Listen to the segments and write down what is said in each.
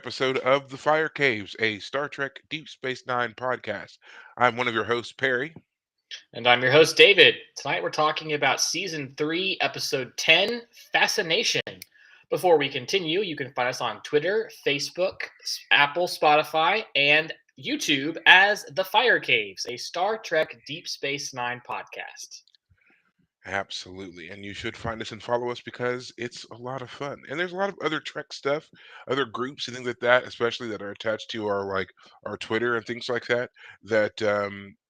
episode of The Fire Caves, a Star Trek Deep Space Nine podcast. I'm one of your hosts, Perry. And I'm your host, David. Tonight we're talking about Season 3, Episode 10, Fascination. Before we continue, you can find us on Twitter, Facebook, Apple, Spotify, and YouTube as The Fire Caves, a Star Trek Deep Space Nine podcast. Absolutely. And you should find us and follow us because it's a lot of fun. And there's a lot of other Trek stuff, other groups and things like that, especially that are attached to our Twitter and things like that, that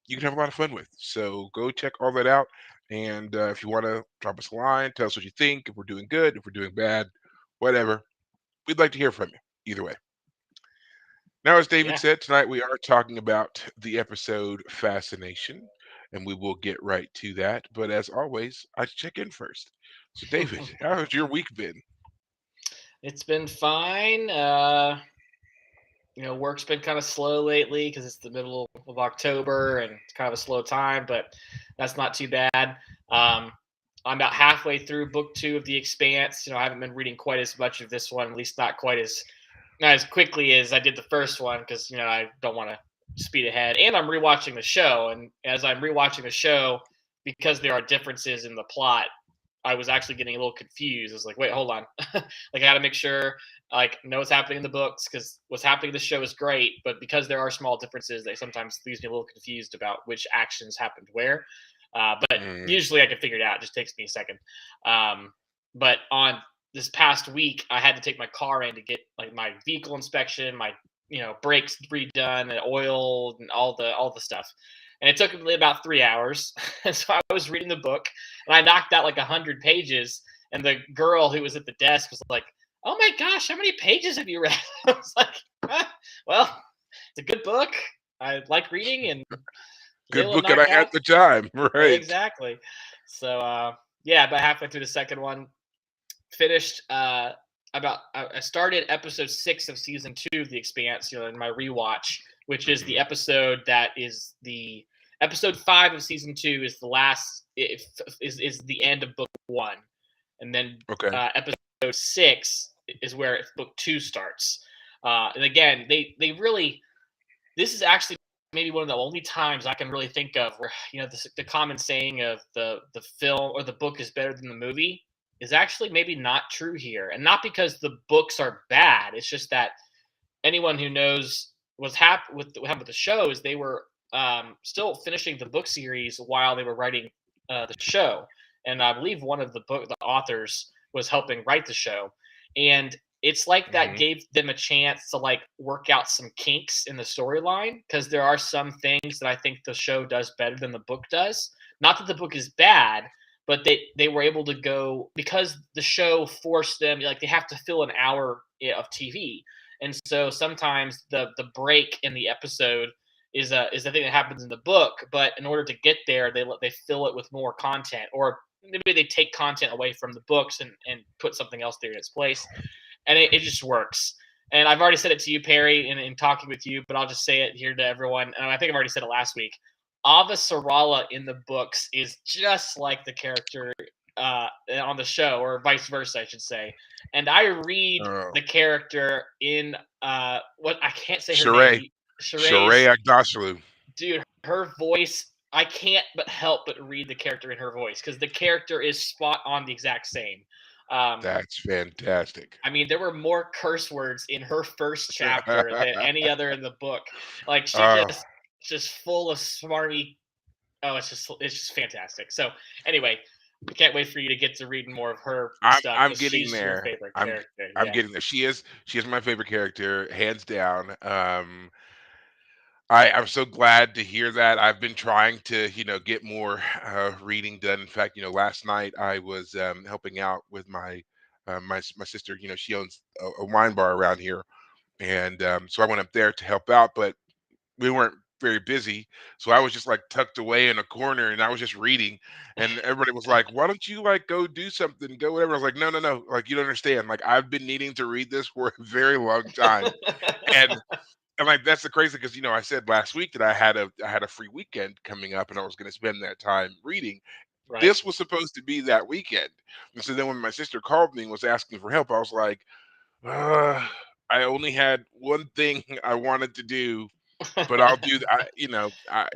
you can have a lot of fun with. So go check all that out. And if you want to drop us a line, tell us what you think, if we're doing good, if we're doing bad, whatever. We'd like to hear from you either way. Now, as David Yeah. said, tonight we are talking about the episode Fascination, and we will get right to that. But as always, I check in first. So, David, how has your week been? It's been fine. Work's been kind of slow lately because it's the middle of October and it's kind of a slow time, but that's not too bad. Um, I'm about halfway through book 2 of The Expanse. I haven't been reading quite as much of this one, at least not as quickly as I did the first one because I don't want to speed ahead. And I'm rewatching the show, and as I'm rewatching the show, because there are differences in the plot, I was actually getting a little confused. I was like, wait, hold on. Like I got to make sure know what's happening in the books because what's happening in the show is great, but because there are small differences, they sometimes leaves me a little confused about which actions happened where. But Mm, usually I can figure it out. It just takes me a second. But on this past week, I had to take my car in to get like my vehicle inspection, my brakes redone, and oil, and all the stuff. And it took me about 3 hours. And so I was reading the book, and I knocked out like 100 pages. And the girl who was at the desk was like, "Oh my gosh, how many pages have you read?" I was like, "Well, it's a good book. I like reading and was good able to book, and I knock had out." the time, right? Exactly. So yeah, about halfway through the second one, finished about I started episode 6 of season 2 of The Expanse, in my rewatch, which is the Hmm. episode that is the episode 5 of season 2 is the last is the end of book 1, and then Okay. episode 6 is where book 2 starts. And again, they really, this is actually maybe one of the only times I can really think of where the common saying of the film or the book is better than the movie is actually maybe not true here, and not because the books are bad. It's just that anyone who knows what happened with the show is they were still finishing the book series while they were writing the show, and I believe one of the authors was helping write the show, and it's like that Hmm. gave them a chance to like work out some kinks in the storyline because there are some things that I think the show does better than the book does. Not that the book is bad, but they were able to go because the show forced them, like they have to fill an hour of TV, and so sometimes the break in the episode is the thing that happens in the book, but in order to get there, they fill it with more content, or maybe they take content away from the books and put something else there in its place, and it just works. And I've already said it to you, Perry, in talking with you, but I'll just say it here to everyone. And I think I've already said it last week. Ava Sarala in the books is just like the character on the show, or vice versa, I should say. And I read Oh, the character in what I can't say her name. Sheree. Sheree Sheree's Agdashloo. dude, her voice. I can't but help but read the character in her voice because the character is spot on the exact same. Um, That's fantastic. I mean, there were more curse words in her first chapter than any other in the book. Like she uh, just full of smarmy. Oh, it's just fantastic. So anyway, I can't wait for you to get to read more of her stuff I'm because getting she's your there. favorite I'm character. I'm Yeah. getting there. She is my favorite character, hands down. I'm so glad to hear that. I've been trying to, get more reading done. In fact, last night I was helping out with my sister. She owns a wine bar around here, and so I went up there to help out. But we weren't very busy, so I was just like tucked away in a corner, and I was just reading. And everybody was like, "Why don't you like go do something, go whatever?" I was like, "No, no, no! Like you don't understand. Like I've been needing to read this for a very long time." And and like that's the crazy because I said last week that I had a free weekend coming up and I was going to spend that time reading. Right. This was supposed to be that weekend, and so then when my sister called me and was asking for help, I was like, uh, I only had one thing I wanted to do, but I'll do that.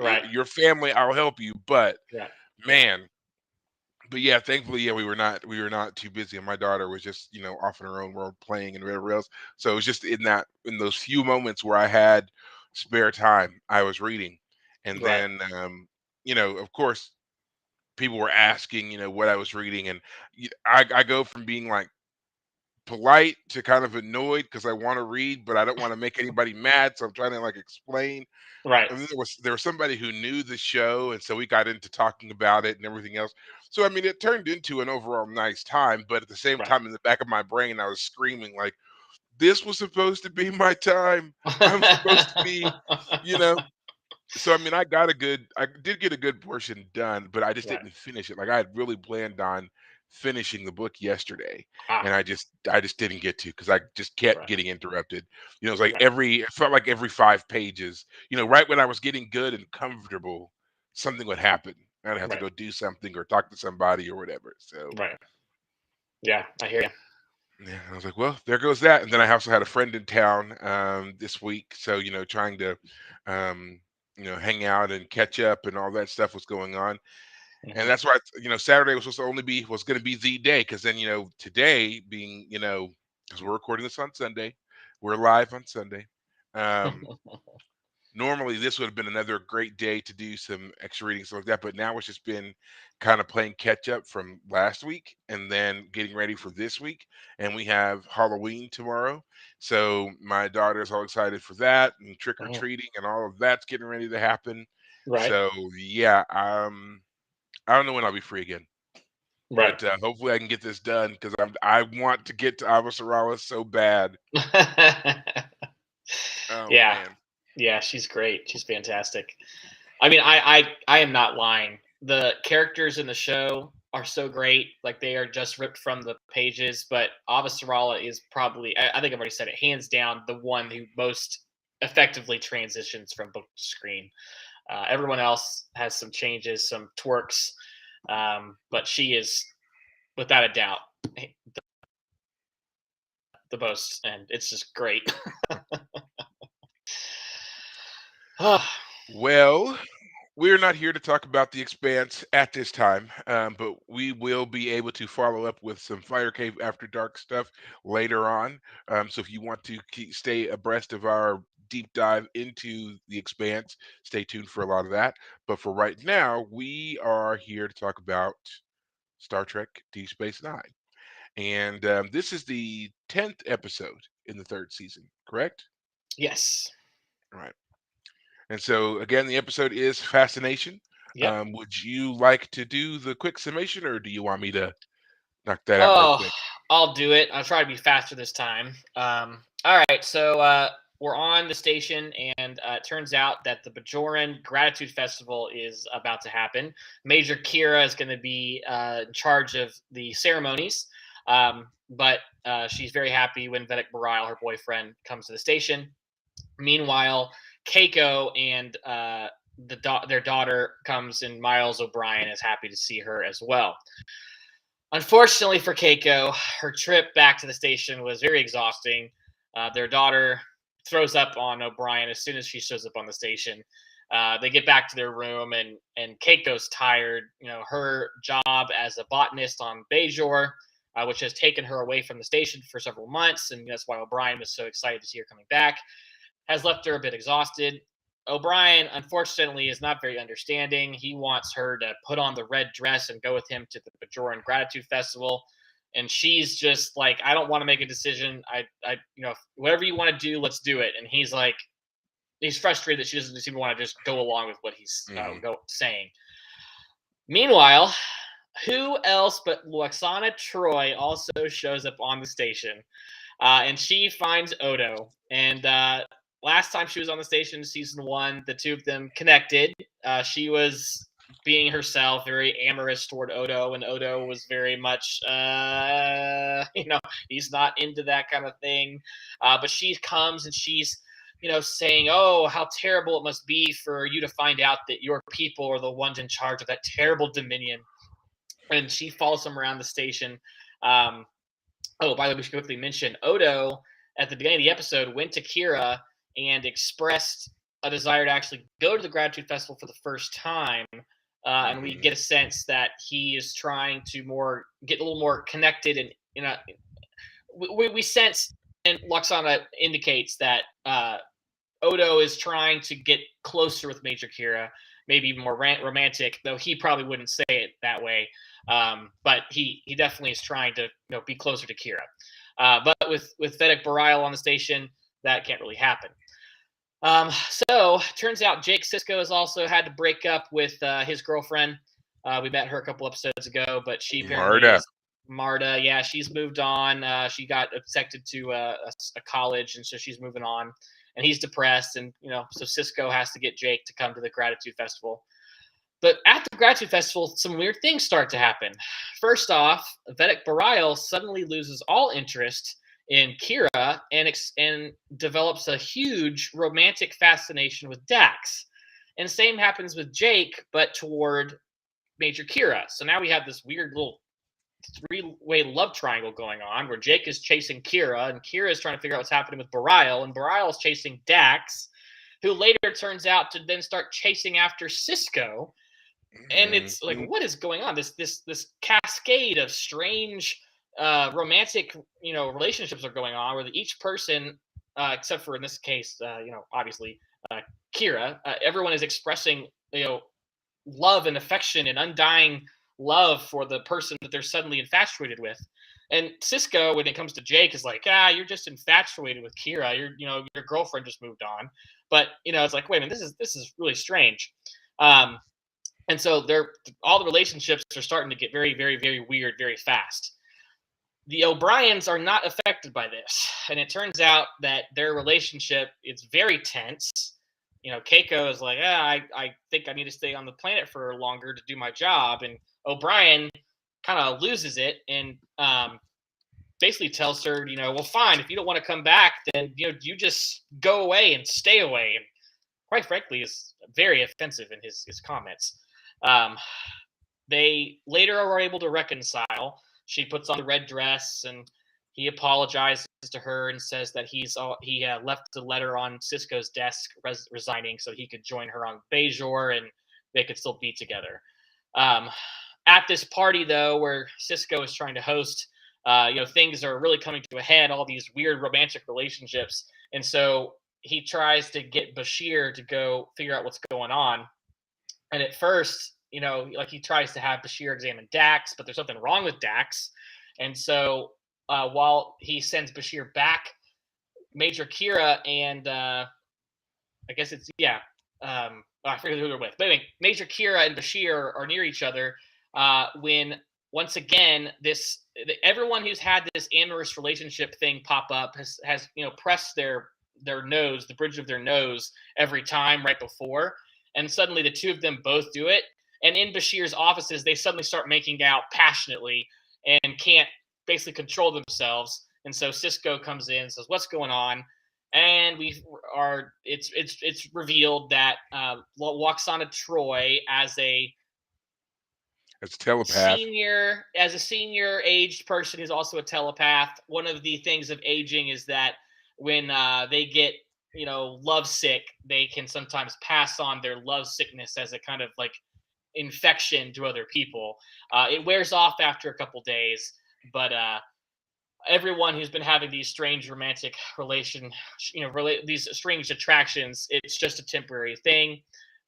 Right. Your family, I'll help you. But Right. man, but yeah, thankfully, yeah, we were not too busy, and my daughter was just off in her own world playing and whatever else. So it was just in those few moments where I had spare time, I was reading, and Right. then of course, people were asking what I was reading, and I go from being like polite to kind of annoyed because I want to read, but I don't want to make anybody mad, so I'm trying to like explain. Right. And then there was somebody who knew the show, and so we got into talking about it and everything else. So I mean, it turned into an overall nice time, but at the same Right. time, in the back of my brain, I was screaming like, "This was supposed to be my time. I'm supposed to be, you know." So I mean, I did get a good portion done, but I just Right. didn't finish it. Like I had really planned on finishing the book yesterday, Ah. and I just didn't get to because I just kept Right. getting interrupted. It's like Right. it felt like every 5 pages, right when I was getting good and comfortable, something would happen. I'd have to Right. go do something or talk to somebody or whatever. So Right. Yeah, I hear you. yeah, I was like, well, there goes that. And then I also had a friend in town this week, so trying to um, hang out and catch up and all that stuff was going on. And Hmm. that's why Saturday was going to be the day because then today being because we're recording this on Sunday, we're live on Sunday. Um, Normally this would have been another great day to do some extra reading stuff like that, but now it's just been kind of playing catch up from last week and then getting ready for this week. And we have Halloween tomorrow, so my daughter's all excited for that and trick or Mhm. treating and all of that's getting ready to happen. Right. So yeah, I don't know when I'll be free again, Right. but hopefully I can get this done because I want to get to Avasarala so bad. Oh Yeah. man. Yeah, she's great. She's fantastic. I mean, I am not lying. The characters in the show are so great. Like they are just ripped from the pages. But Avasarala is probably, I think I've already said it, hands down, the one who most effectively transitions from book to screen. Everyone else has some changes, some twerks, but she is, without a doubt, the most, and it's just great. Well, we're not here to talk about The Expanse at this time, but we will be able to follow up with some Fire Cave After Dark stuff later on. So if you want to stay abreast of our deep dive into The Expanse, stay tuned for a lot of that. But for right now, we are here to talk about Star Trek Deep Space Nine. And this is the 10th episode in the third season, correct? Yes. All right. And so, again, the episode is Fascination. Yep. Would you like to do the quick summation, or do you want me to knock that out real Oh, quick? I'll do it. I'll try to be faster this time. All right, so we're on the station, and it turns out that the Bajoran Gratitude Festival is about to happen. Major Kira is going to be in charge of the ceremonies, but she's very happy when Vedic Barile, her boyfriend, comes to the station. Meanwhile, Keiko and their daughter comes, and Miles O'Brien is happy to see her as well. Unfortunately for Keiko, her trip back to the station was very exhausting. Their daughter throws up on O'Brien as soon as she shows up on the station. They get back to their room, and Keiko's tired. Her job as a botanist on Bajor, which has taken her away from the station for several months, and that's why O'Brien was so excited to see her coming back, has left her a bit exhausted. O'Brien, unfortunately, is not very understanding. He wants her to put on the red dress and go with him to the Bajoran Gratitude Festival. And she's just like, I don't want to make a decision. Whatever you want to do, let's do it. And he's like, he's frustrated that she doesn't even want to just go along with what he's Hmm. saying. Meanwhile, who else but Lwaxana Troi also shows up on the station? And she finds Odo. And last time she was on the station, season one, the two of them connected. She was being herself, very amorous toward Odo, and Odo was very much, he's not into that kind of thing. But she comes and she's, saying, "Oh, how terrible it must be for you to find out that your people are the ones in charge of that terrible dominion." And she follows him around the station. Um, Oh, by the way, we should quickly mention Odo at the beginning of the episode went to Kira and expressed a desire to actually go to the gratitude festival for the first time. And we Hmm. get a sense that he is trying to more get a little more connected, and we sense, and Lwaxana indicates that Odo is trying to get closer with Major Kira, maybe even more romantic, though he probably wouldn't say it that way. But he definitely is trying to be closer to Kira. But with Vedic Barile on the station, that can't really happen. So turns out Jake Sisko has also had to break up with his girlfriend. We met her a couple episodes ago, but she apparently Marta. is Marta. Yeah, she's moved on. She got accepted to a college, and so she's moving on. And he's depressed, and so Cisco has to get Jake to come to the gratitude festival. But at the gratitude festival, some weird things start to happen. First off, Vedic Barile suddenly loses all interest in Kira and develops a huge romantic fascination with Dax. And same happens with Jake, but toward Major Kira. So now we have this weird little three-way love triangle going on where Jake is chasing Kira, and Kira is trying to figure out what's happening with Barile, and Barile is chasing Dax, who later turns out to then start chasing after Cisco. And it's like, Mhm. what is going on? This cascade of strange romantic relationships are going on, where each person, except for in this case, obviously uh, Kira, everyone is expressing love and affection and undying love for the person that they're suddenly infatuated with. And Cisco, when it comes to Jake, is like, you're just infatuated with Kira. Your girlfriend just moved on. But it's like, wait a minute, this is really strange. Um, and so they're all the relationships are starting to get very, very, very weird very fast. The O'Briens are not affected by this, and it turns out that their relationship is very tense. Keiko is like, I think I need to stay on the planet for longer to do my job, and O'Brien kind of loses it and basically tells her, well, fine, if you don't want to come back, then you just go away and stay away. And quite frankly, is very offensive in his comments. Um, they later are able to reconcile. She puts on the red dress, and he apologizes to her and says that he left the letter on Cisco's desk, resigning, so he could join her on Bejor and they could still be together. Um, at this party, though, where Cisco is trying to host, things are really coming to a head. All these weird romantic relationships, and so he tries to get Bashir to go figure out what's going on. And at first, like he tries to have Bashir examine Dax, but there's something wrong with Dax. And so while he sends Bashir back, Major Kira and I guess it's, yeah, I forget who they're with. But anyway, Major Kira and Bashir are near each other when once again everyone who's had this amorous relationship thing pop up has pressed their nose, the bridge of their nose every time right before, and suddenly the two of them both do it. And in Bashir's offices, they suddenly start making out passionately and can't basically control themselves. And so Cisco comes in and says, "What's going on?" And it's revealed that Lwaxana Troi, As a telepath. as a senior aged person who's also a telepath, one of the things of aging is that when they get love sick, they can sometimes pass on their love sickness as a kind of like infection to other people. It wears off after a couple days, but everyone who's been having these strange romantic these strange attractions, it's just a temporary thing.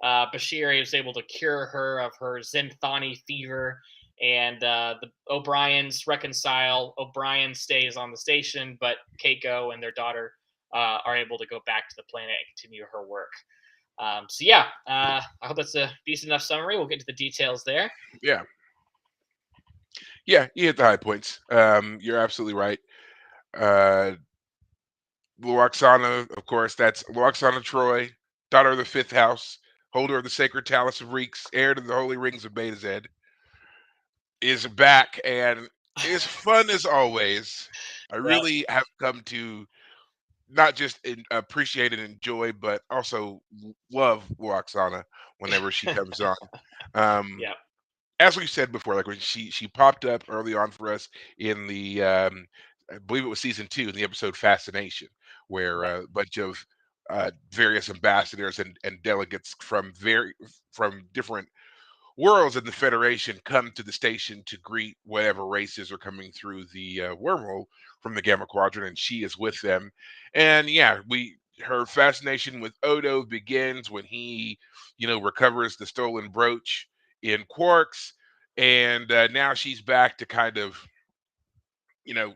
Bashir is able to cure her of her Zenthani fever, and the O'Briens reconcile. O'Brien stays on the station, but Keiko and their daughter are able to go back to the planet and continue her work. So yeah, I hope that's a decent enough summary. We'll get to the details there. Yeah. Yeah, you hit the high points. You're absolutely right. Uh Lwaxana, of course, that's Lwaxana Troi, daughter of the fifth house, holder of the sacred Talus of Reeks, heir to the holy rings of Beta Z, is back and is fun as always. I Yep. really have come to not just appreciate and enjoy, but also love Lwaxana whenever she comes on. Um, Yep. as we said before, like when she popped up early on for us in the I believe it was season 2 in the episode Fascination, where Right. a bunch of various ambassadors and delegates from different worlds in the Federation come to the station to greet whatever races are coming through the wormhole from the Gamma Quadrant, and she is with them. And yeah, we her fascination with Odo begins when he, recovers the stolen brooch in Quarks, and now she's back to kind of, you know,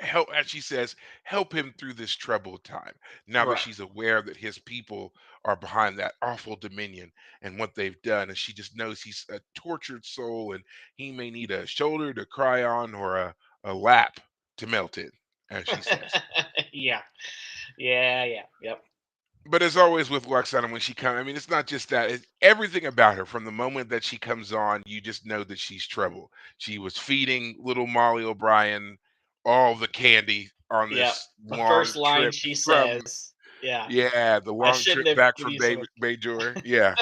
help, as she says, help him through this troubled time. Now that Right. she's aware that his people are behind that awful dominion and what they've done, and she just knows he's a tortured soul and he may need a shoulder to cry on or a lap to melt in, as she says. Yeah. Yeah. Yeah. Yep. But as always with Lwaxana, when she comes, I mean, it's not just that; it's everything about her. From the moment that she comes on, you just know that she's trouble. She was feeding little Molly O'Brien all the candy on Yep. this The long first line trip she from, says, yeah, yeah, the I long shouldn't trip have back given from you so much, Bajor. Yeah.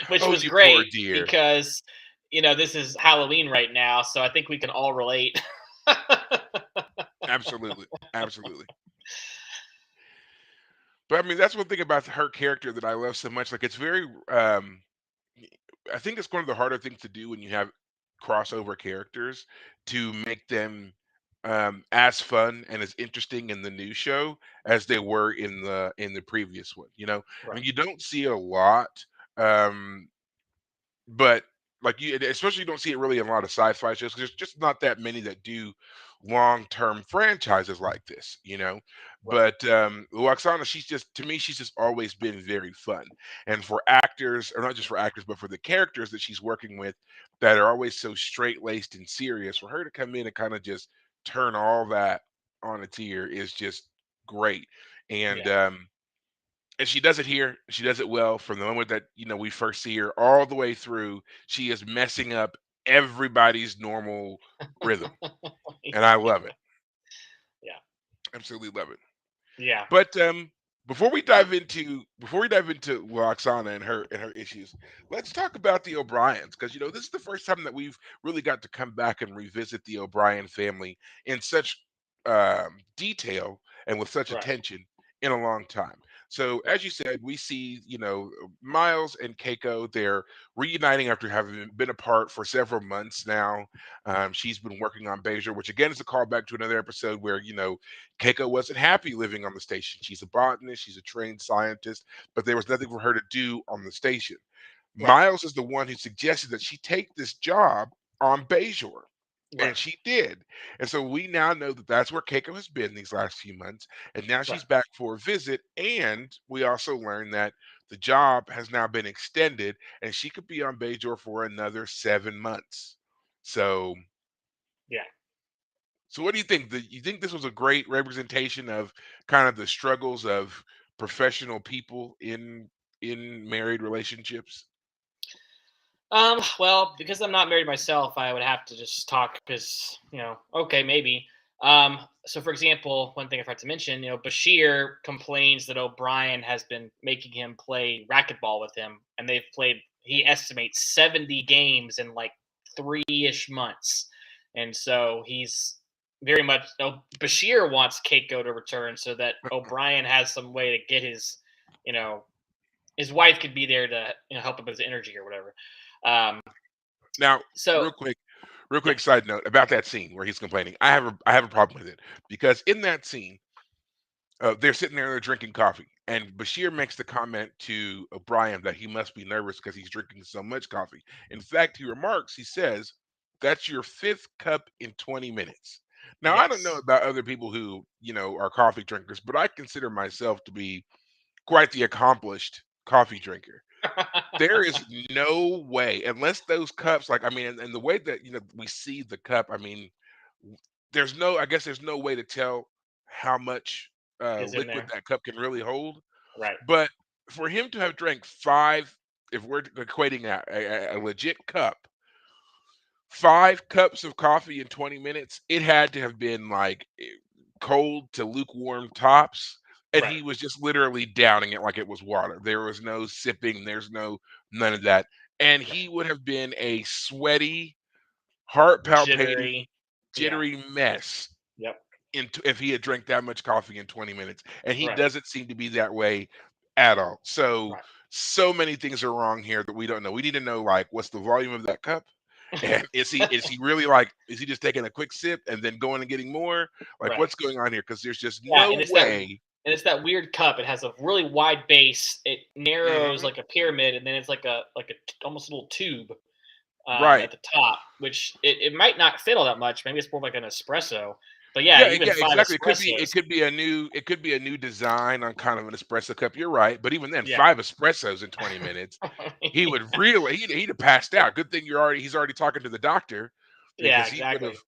which Oh, was you poor great dear. because this is Halloween right now, so I think we can all relate. Absolutely, absolutely. But I mean, that's one thing about her character that I love so much. Like, it's very I think it's one of the harder things to do when you have crossover characters, to make them as fun and as interesting in the new show as they were in the previous one. I Right. mean, you don't see a lot. Um, but like you, especially you don't see it really in a lot of sci-fi shows 'cause there's just not that many that do long-term franchises like this. Right. But Luoxana, she's just, to me, she's just always been very fun. And for actors, or not just for actors, but for the characters that she's working with that are always so straight-laced and serious, for her to come in and kind of just turn all that on its ear is just great. And Yeah. and she does it here. She does it well from the moment that we first see her all the way through. She is messing up everybody's normal rhythm, and I love it. Yeah. Absolutely love it. Yeah. But before we dive into Loxana and her issues, let's talk about the O'Briens, because this is the first time that we've really got to come back and revisit the O'Brien family in such detail and with such Right. attention in a long time. So Right. as you said, we see Miles and Keiko. They're reuniting after having been apart for several months now. She's been working on Bezier, which again is a callback to another episode where Keiko wasn't happy living on the station. She's a botanist, she's a trained scientist, but there was nothing for her to do on the station. Right. Miles is the one who suggested that she take this job on Bajor. Right. And she did. And so we now know that that's where Keiko has been these last few months. And now Right. she's back for a visit. And we also learned that the job has now been extended and she could be on Bajor for another 7 months. So Yeah. so what do you think? You think this was a great representation of kind of the struggles of professional people in married relationships? Well, because I'm not married myself, I would have to just talk because, okay, maybe. So for example, one thing I forgot to mention, Bashir complains that O'Brien has been making him play racquetball with him, and they've played, he estimates 70 games in like 3-ish months. And so he's very much, Bashir wants Keiko to return so that O'Brien has some way to get you know, his wife could be there to help him with his energy or whatever. Um, Now, so real quick, real yeah, quick side note about that scene where he's complaining. I have a problem with it because in that scene, they're sitting there, they're drinking coffee, and Bashir makes the comment to O'Brien that he must be nervous because he's drinking so much coffee. In fact, he says, "That's your fifth cup in 20 minutes." Now, I don't know yes, about other people who are coffee drinkers, but I consider myself to be quite the accomplished coffee drinker. There is no way, unless those cups, like, I mean, and the way that we see the cup, I mean, I guess there's no way to tell how much is in liquid there, that cup can really hold. right, But for him to have drank five, if we're equating a legit cup, 5 cups of coffee in 20 minutes, it had to have been like cold to lukewarm tops. And right, he was just literally downing it like it was water. There was no sipping, none of that. And right, he would have been a sweaty, heart palpitating, jittery, yeah, jittery mess yep, if he had drank that much coffee in 20 minutes, and he Right. doesn't seem to be that way at all. So Right. so many things are wrong here that we don't know. We need to know, like, what's the volume of that cup, and is he really, like, is he just taking a quick sip and then going and getting more? Like, Right. what's going on here? Because there's just Yeah, no and way. it's that weird cup. It has a really wide base. It narrows Mhm. like a pyramid, and then it's like a almost a little tube Right. at the top, which it might not fit all that much. Maybe it's more like an espresso. But yeah, Yeah, even yeah, five exactly. It espressos. could be a new design on kind of an espresso cup. You're right, but even then, Yeah. 5 espressos in 20 minutes, he would really he'd have passed out. Good thing he's already talking to the doctor Yeah, because he would have, exactly.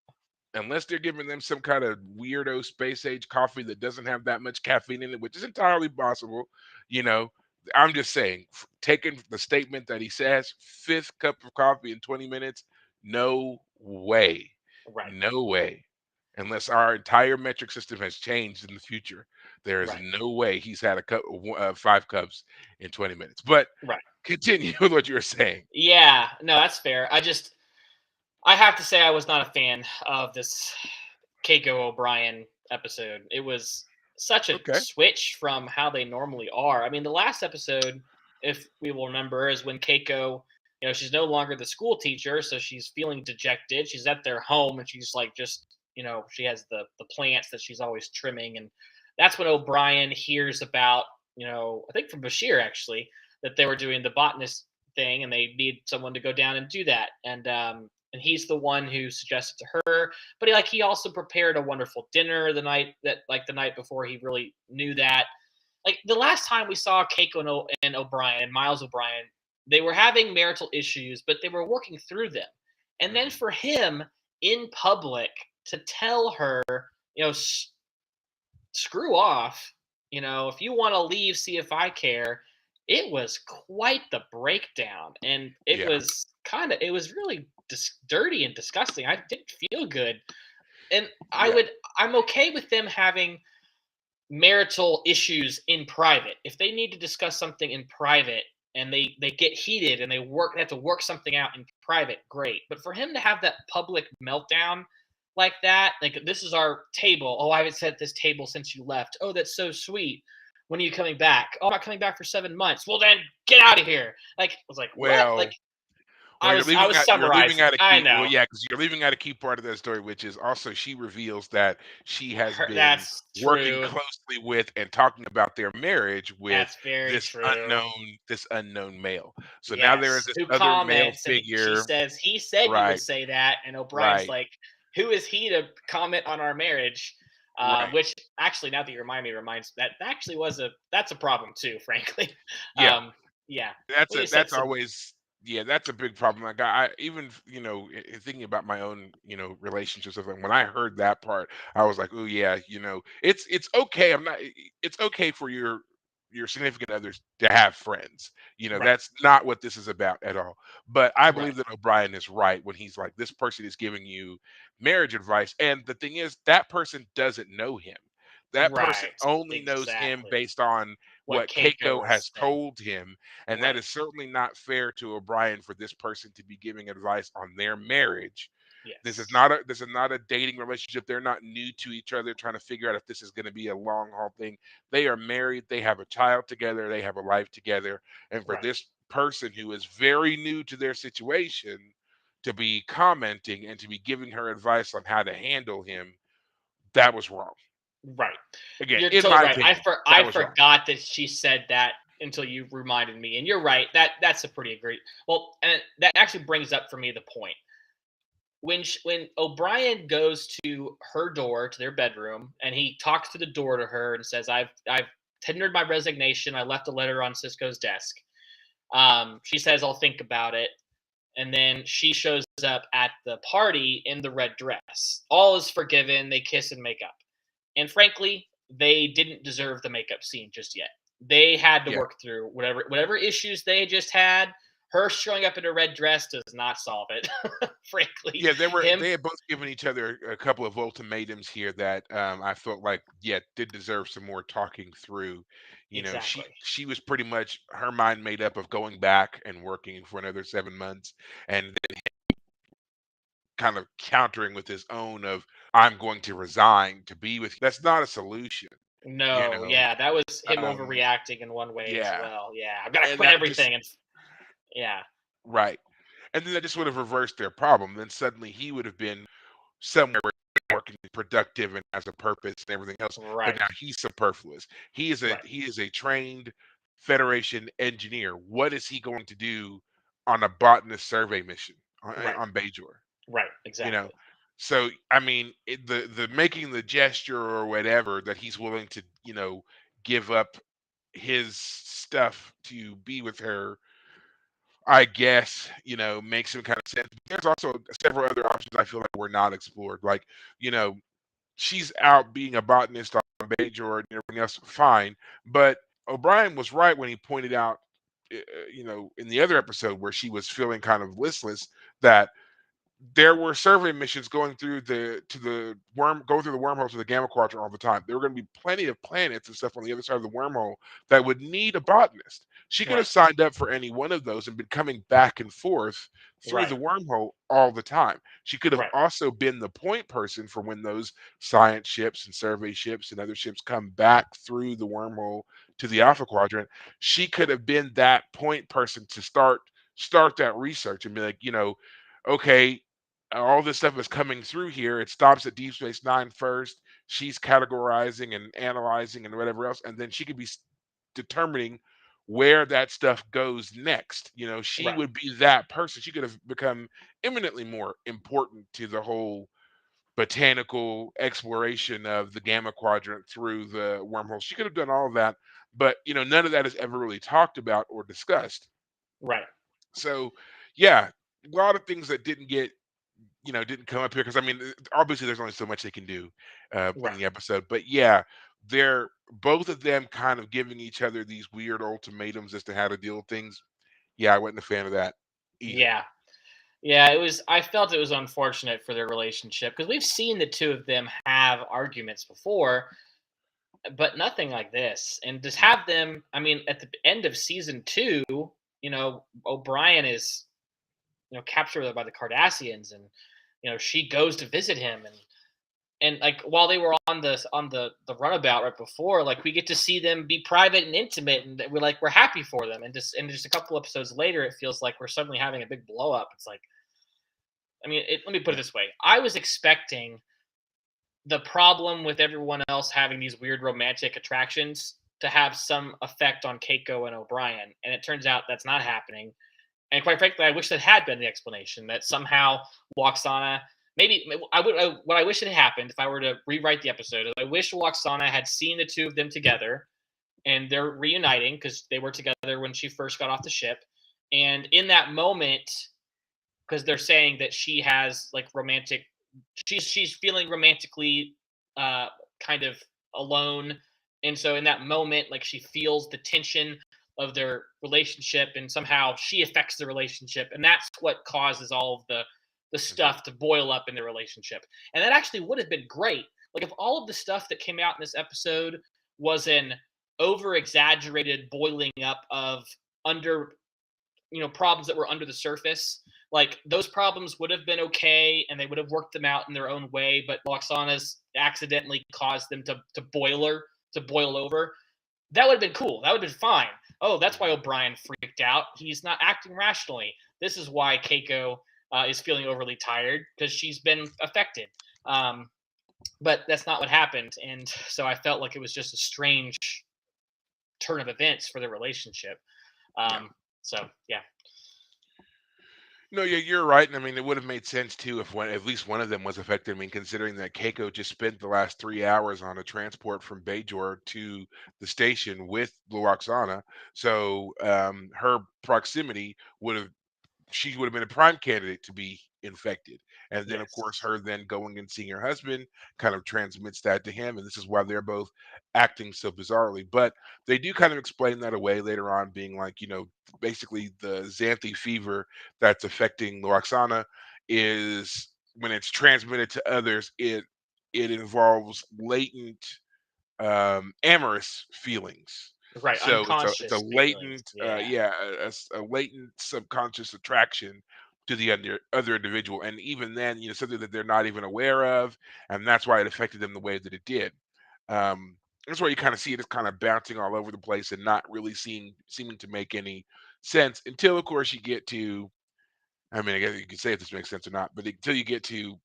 unless they're giving them some kind of weirdo space age coffee that doesn't have that much caffeine in it, which is entirely possible, you know. I'm just saying, taking the statement that he says, fifth cup of coffee in 20 minutes, no way. Right. No way. Unless our entire metric system has changed in the future, there is Right. no way he's had 5 cups in 20 minutes. But Right. continue with what you were saying. Yeah. No, that's fair. I have to say I was not a fan of this Keiko O'Brien episode. It was such a Okay. switch from how they normally are. I mean, the last episode, if we will remember, is when Keiko, she's no longer the school teacher, so she's feeling dejected. She's at their home and she's like just, she has the plants that she's always trimming, and that's when O'Brien hears about, I think from Bashir actually, that they were doing the botanist thing and they need someone to go down and do that. And he's the one who suggested to her, but he also prepared a wonderful dinner the night before he really knew that. Like the last time we saw Keiko and O'Brien and Miles O'Brien, they were having marital issues, but they were working through them. And then Mhm. for him in public to tell her, you know, screw off, if you want to leave, see if I care. It was quite the breakdown, and Yeah. it was really dirty and disgusting. I didn't feel good, and Yeah. I'm okay with them having marital issues in private. If they need to discuss something in private and they get heated and they have to work something out in private, great. But for him to have that public meltdown like that, like this is our table. Oh, I haven't set this table since you left. Oh, that's so sweet. When are you coming back? Oh, I'm not coming back for 7 months. Well, then get out of here. Like I was like, what? Like Well, Well, I was you're leaving summarizing. out a I key, well, know. yeah, because 'cause you're leaving out a key part of that story, which is also she reveals that she has been That's working true. closely with and talking about their marriage with That's very this true. unknown male. So now there is Yes, this who other male comments, and she figure. says, "He said you would Right, say that," and O'Brien's right, like, "Who is he to comment on our marriage?" right. Which actually, now that you remind me, reminds that actually that's a problem too, frankly. Yeah. Yeah, That's we a need to set that's some always yeah, that's a big problem. Like I even thinking about my own relationships. Of when I heard that part, I was like, oh yeah, it's okay. It's okay for your significant others to have friends. right, That's not what this is about at all. But I right, believe that O'Brien is right when he's like, this person is giving you marriage advice, and the thing is, that person doesn't know him. That person right, only knows him exactly. based on What what Keiko Keiko has has said. told him, and that Right, is certainly not fair to O'Brien for this person to be giving advice on their marriage. yes, This is not a dating relationship. They're not new to each other trying to figure out if this is going to be a long haul thing. They are married, they have a child together, they have a life together. And for right, this person who is very new to their situation to be commenting and to be giving her advice on how to handle him, that was wrong. right. Again, You're in totally my right. opinion, I that was wrong. forgot that she said that until you reminded me, and you're right. That's a pretty great. Well, and that actually brings up for me the point when O'Brien goes to her door to their bedroom and he talks to the door to her and says, "I've tendered my resignation. I left a letter on Cisco's desk." She says, "I'll think about it." And then she shows up at the party in the red dress. All is forgiven. They kiss and make up. And frankly, they didn't deserve the makeup scene just yet. They had to Yeah. work through whatever issues they just had. Her showing up in a red dress does not solve it. Frankly, Yeah, him they had both given each other a couple of ultimatums here that I felt like, yeah, did deserve some more talking through. exactly. She was pretty much her mind made up of going back and working for another 7 months, and kind of countering with his own of I'm going to resign to be with you. That's not a solution, you No, know. yeah, that was him Um, overreacting in one way as yeah, well. Yeah, I've got to and quit that just everything, and yeah, right, and then that just would have reversed their problem. Then suddenly he would have been somewhere where he's working productive and has a purpose and everything else, but right, now he's superfluous. right, He is a trained Federation engineer. What is he going to do on a botanist survey mission right, on Bajor? right, You know, exactly. so I mean, the making the gesture or whatever that he's willing to, give up his stuff to be with her, I guess, makes some kind of sense. But there's also several other options I feel like were not explored. Like, you know, she's out being a botanist on Bajor and everything else, fine. But O'Brien was right when he pointed out, in the other episode where she was feeling kind of listless, that there were survey missions going through the wormhole to the gamma quadrant all the time. There were going to be plenty of planets and stuff on the other side of the wormhole that would need a botanist. She could have Right, signed up for any one of those and been coming back and forth through right, the wormhole all the time. She could have right, also been the point person for when those science ships and survey ships and other ships come back through the wormhole to the right, alpha quadrant. She could have been that point person to start that research and be like, okay, all this stuff is coming through here. It stops at Deep Space Nine first. She's categorizing and analyzing and whatever else, and then she could be determining where that stuff goes next. She right, would be that person. She could have become eminently more important to the whole botanical exploration of the Gamma Quadrant through the wormhole. She could have done all of that, but none of that is ever really talked about or discussed. right, So, yeah, a lot of things that didn't come up here because I mean, obviously, there's only so much they can do in right. the episode. But yeah, they're both of them kind of giving each other these weird ultimatums as to how to deal with things. Yeah, I wasn't a fan of that either. Yeah, yeah. It was. I felt it was unfortunate for their relationship because we've seen the two of them have arguments before, but nothing like this. And just No. have them. I mean, at the end of season two, O'Brien is captured by the Cardassians, and she goes to visit him, and like while they were on the runabout right before, like we get to see them be private and intimate, and we're happy for them, and just a couple episodes later, it feels like we're suddenly having a big blow up. It's like, I mean, let me put it Yeah. this way: I was expecting the problem with everyone else having these weird romantic attractions to have some effect on Keiko and O'Brien, and it turns out that's not happening. And quite frankly, I wish that had been the explanation that somehow Lwaxana, maybe what I wish had happened if I were to rewrite the episode is I wish Lwaxana had seen the two of them together and they're reuniting because they were together when she first got off the ship. And in that moment, because they're saying that she has like romantic, she's feeling romantically uh, kind of alone, and so in that moment, like she feels the tension of their relationship, and somehow she affects the relationship, and that's what causes all of the Hmm. stuff to boil up in the relationship. And that actually would have been great. Like if all of the stuff that came out in this episode was an over exaggerated boiling up of under problems that were under the surface, like those problems would have been okay and they would have worked them out in their own way, but Loxana's accidentally caused them to boil over. That would have been cool. That would have been fine. Oh, that's why Hmm. O'Brien freaked out. He's not acting rationally. This is why Keiko is feeling overly tired because she's been affected. um, but that's not what happened, and so I felt like it was just a strange turn of events for the relationship. Yeah. um, so yeah. No, yeah, you're right. And I mean, it would have made sense too if at least one of them was affected. I mean, considering that Keiko just spent the last 3 hours on a transport from Bajor to the station with Luoxana, so her proximity she would have been a prime candidate to be infected. And then, of course, Yes. her then going and seeing her husband kind of transmits that to him. And this is why they're both acting so bizarrely. But they do kind of explain that away later on, being like, basically the Xanthi fever that's affecting Loxana is when it's transmitted to others, it involves latent amorous feelings. Right, So it's a unconscious feelings, latent, yeah. yeah, a latent subconscious attraction to the other individual, and even then, something that they're not even aware of, and that's why it affected them the way that it did. Um, that's why you kind of see it as kind of bouncing all over the place and not really seeming to make any sense until, of course, you get to. I mean, I guess you could say if this makes sense or not, but until you get to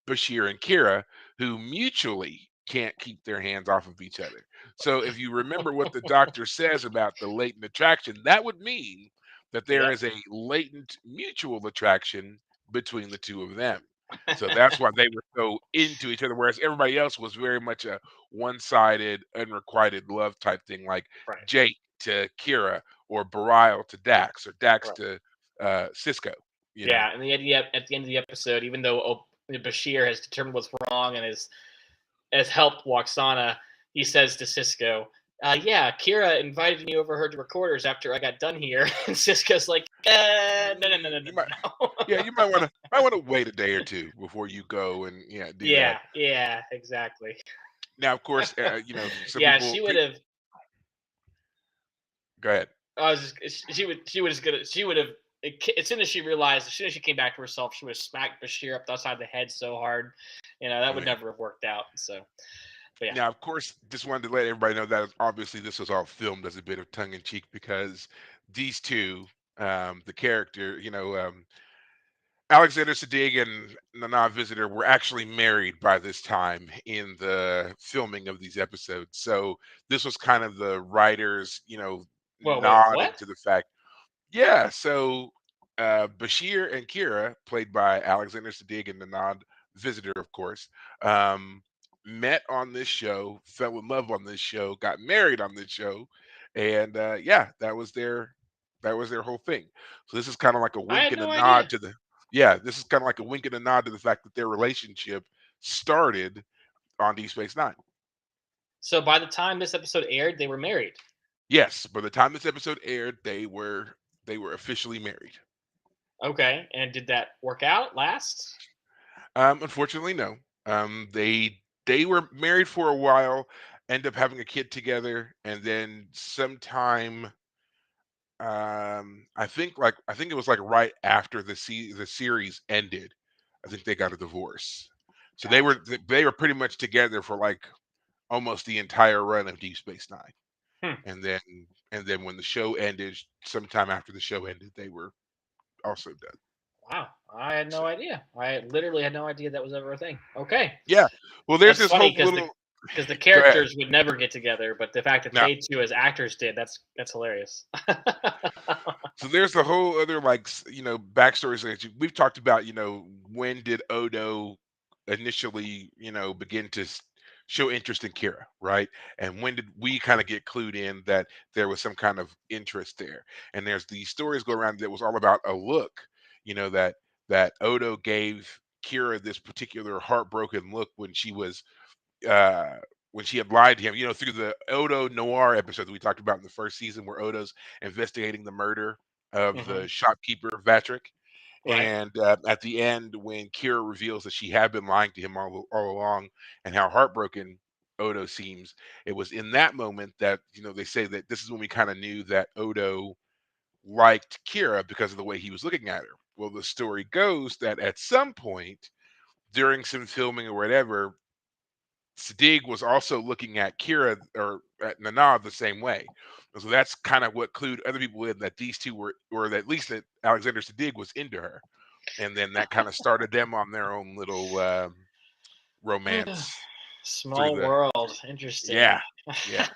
Bashir and Kira, who mutually can't keep their hands off of each other. So if you remember what the doctor says about the latent attraction, that would mean that there Yep. is a latent mutual attraction between the two of them. So that's why they were so into each other, whereas everybody else was very much a one-sided, unrequited love type thing, like Right. Jake to Kira, or Barile to Dax, or Dax Right. to Cisco. You know, Yeah, and the idea at the end of the episode, even though Bashir has determined what's wrong and has helped Lwaxana, he says to Cisco, "Yeah, Kira invited me over her recorders after I got done here," and Cisco's like, "No, no, no, no, no, you might, no." yeah, you might want to wait a day or two before you go and do that. Yeah, yeah, exactly. Now, of course, some Yeah, people. she would have. Go ahead. I was just, she was gonna, she would have. As soon as she realized, as soon as she came back to herself, she would have smacked Bashir up the upside the head so hard, that Oh would yeah. never have worked out. So, but yeah. Now, of course, just wanted to let everybody know that obviously this was all filmed as a bit of tongue in cheek because these two, the character, Alexander Siddig and Nana Visitor were actually married by this time in the filming of these episodes. So this was kind of the writers, Well, wait, nodding what? to the fact. Yeah, so Bashir and Kira, played by Alexander Siddig and Nana Visitor, of course, um, met on this show, fell in love on this show, got married on this show, and yeah, that was their whole thing. So this is kind of like a I wink had and a no nod idea. to the yeah, this is kind of like a wink and a nod to the fact that their relationship started on Deep Space Nine. So by the time this episode aired, they were married. Yes, by the time this episode aired, they were officially married. Okay, and did that work out? Last? Unfortunately, no. They were married for a while, end up having a kid together, and then sometime, I think it was like right after the series ended, I think they got a divorce. So they Gotcha. were they were pretty much together for like almost the entire run of Deep Space Nine, Hmm. and then when the show ended, sometime after the show ended, they were also done. Wow, I had So no idea. I literally had no idea that was ever a thing. Okay, yeah, well, there's that's this funny whole because the little. because the Go ahead. characters would never get together, but the fact that Now, they two as actors did, that's hilarious. so there's the whole other like backstories that we've talked about. When did Odo initially begin to show interest in Kira, right? And when did we kind of get clued in that there was some kind of interest there? And there's these stories go around that was all about a look, that Odo gave Kira this particular heartbroken look uh when she had lied to him, through the Odo Noir episode that we talked about in the first season, where Odo's investigating the murder of Hmm. the shopkeeper Vatrick. Right. And at the end, when Kira reveals that she had been lying to him all along, and how heartbroken Odo seems, it was in that moment that they say that this is when we kind of knew that Odo liked Kira because of the way he was looking at her. Well, the story goes that at some point during some filming or whatever, Sedig was also looking at Kira or at Nana the same way. And so that's kind of what clued other people in that these two were, or at least that Alexander Sedig was into her. And then that kind of started them on their own little romance through Small the. world. Interesting. Yeah. Yeah.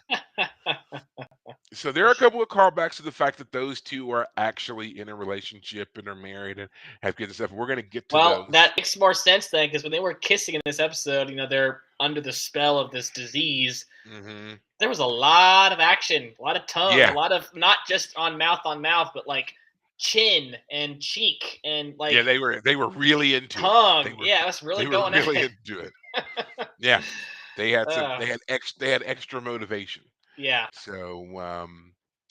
So there are a couple of callbacks to the fact that those two are actually in a relationship and are married and have kids and stuff. We're going to get to Well, those. that makes more sense then, because when they were kissing in this episode, they're under the spell of this disease. Hmm. There was a lot of action, a lot of tongue, a Yeah. lot of not just on mouth, but like chin and cheek and Yeah. like They were really into it. They tongue. were Yeah, that's really they were going at really it. into it. Yeah. They had some uh, they had extra motivation. yeah, So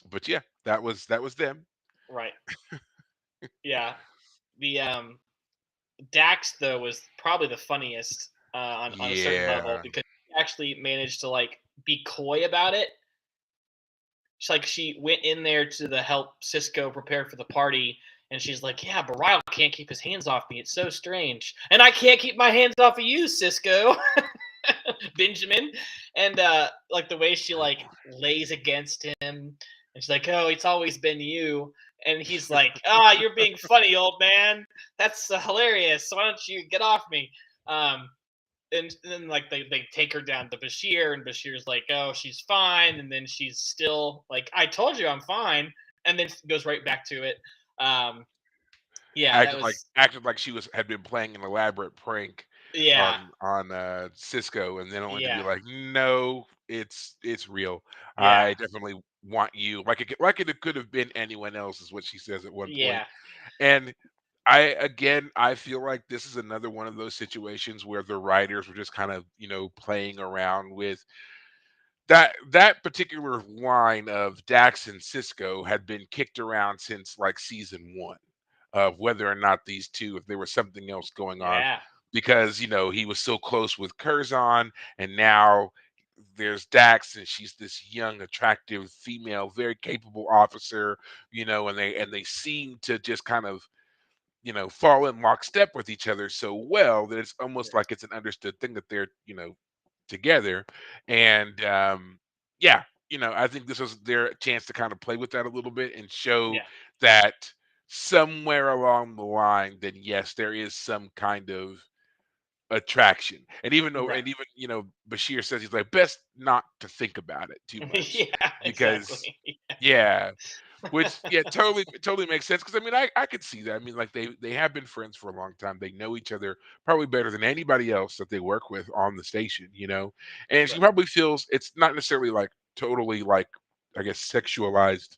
but yeah, that was them. right. Yeah. The Dax though was probably the funniest on a certain level Yeah. because he actually managed to like be coy about it. It's like she went in there to the help Cisco prepare for the party, And she's like, yeah, but Ryle can't keep his hands off me. It's so strange. And I can't keep my hands off of you, Cisco. Benjamin. And like the way she like lays against him, and she's like, oh, it's always been you. And he's like, ah, you're being funny, old man. That's hilarious. Why don't you get off me? Um, and then like they take her down to Bashir, and Bashir's like, oh, she's fine. And then she's still like, I told you I'm fine. And then goes right back to it. Um, yeah, that was Acted like she was had been playing an elaborate prank yeah, on Cisco, and then only to be yeah, like, "No, it's real. yeah, I definitely want you." Like it could have been anyone else, is what she says at one point. yeah, And I feel like this is another one of those situations where the writers were just kind of, playing around with that particular line of Dax and Cisco had been kicked around since like season one, of whether or not these two, if there was something else going on, yeah, because he was so close with Curzon, and now there's Dax, and she's this young, attractive female, very capable officer, and they seem to just kind of fall in lockstep with each other so well that it's almost like it's an understood thing that they're together. And yeah, I think this was their chance to kind of play with that a little bit and show yeah, that somewhere along the line, then yes, there is some kind of attraction. And even though, right. and even, Bashir says he's like, best not to think about it too much, Yeah, because exactly. yeah, which, yeah, totally makes sense. Because I mean, I could see that. I mean, like they have been friends for a long time. They know each other probably better than anybody else that they work with on the station. And she Right. probably feels it's not necessarily like totally like, I guess, sexualized